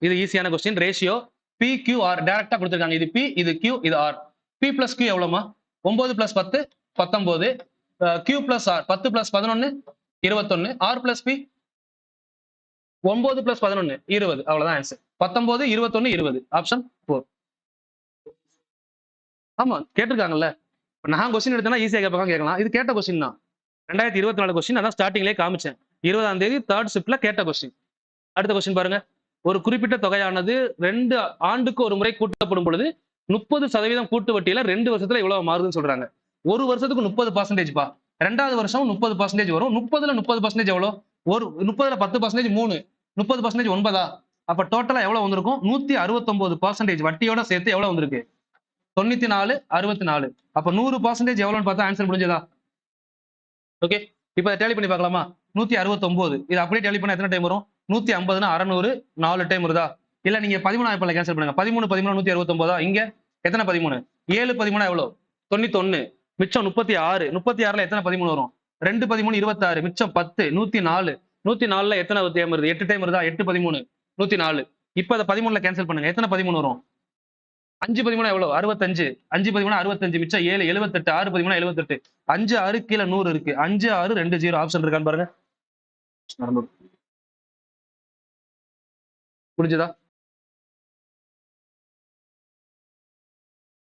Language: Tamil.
இது ஈஸியான கொஸ்டின். ரேஷியோ PQR டைரக்டா கொடுத்திருக்காங்க. இது P, இது Q, இது R. P plus Q எவ்வளவுமா? 9 plus 10 19. Q plus R 10 plus 11 21. R plus P 9 plus 11 20. அவ்வளவுதான் ஆன்சர். 19 21 20. ஆப்ஷன் 4. ஆமா கேட்டிருக்காங்கல்ல. நான் கொஸ்டின் எடுத்தேன்னா ஈஸியா கேட்கலாம். இது கேட்ட கொஸ்டின் தான். 2024 கொஸ்டின். அதான் ஸ்டார்டிங்லேயே காமிச்சேன். 20ஆம் தேதி 3rd ஷிப்ட்ல கேட்ட கொஸ்டின். அடுத்த கொஸ்டின் பாருங்க. ஒரு குறிப்பிட்ட தொகையானது 2 ஆண்டுக்கு ஒரு முறை கூட்டப்படும் பொழுது 30% கூட்டு வட்டியில 2 வருஷத்துல எவ்வளவு மாறுதுன்னு சொல்றாங்க. ஒரு வருஷத்துக்கு 30% பா. 2வது வருஷம் 30% வரும். 30ல 30% எவ்வளவு? ஒரு 30ல 10% 3. 30% 9. அப்ப டோட்டலா எவ்வளவு வந்திருக்கும்? 169% வட்டியோட சேர்த்து எவ்வளவு வந்திருக்கு? 94 64. அப்ப 100% எவ்வளவுன்னு பார்த்தா ஆன்சர் முடிஞ்சதா? ஓகே. இப்ப டேலி பண்ணி பார்க்கலாமா? 169. இது அப்படியே டேலி பண்ணா எத்தனை டைம் வரும்? 150னா 600 4 டைம் வருதா? இல்ல நீங்க 13 வாய்ப்புல கேன்சல் பண்ணுங்க. 13 13 169. இங்க எத்தனை 13? 7 13 எவ்வளவு? 91. மிச்சம் 36. 36ல எத்தனை 13 வரும்? 2 13 26. மிச்சம் 10 104. 104ல எத்தனை டைம் வருது? 8 டைம் வருதா? 8 13 104. இப்ப அத 13ல கேன்சல் பண்ணுங்க. எத்தனை 13 வரும்? 5 13 எவ்வளவு? 65. 5 13 65. மிச்சம் 7 78. 6 13 78. 5 6 கீழ 100 இருக்கு. 5 6 2 0 ஆப்ஷன் இருக்கான்னு பாருங்க. புரிஞ்சுதா?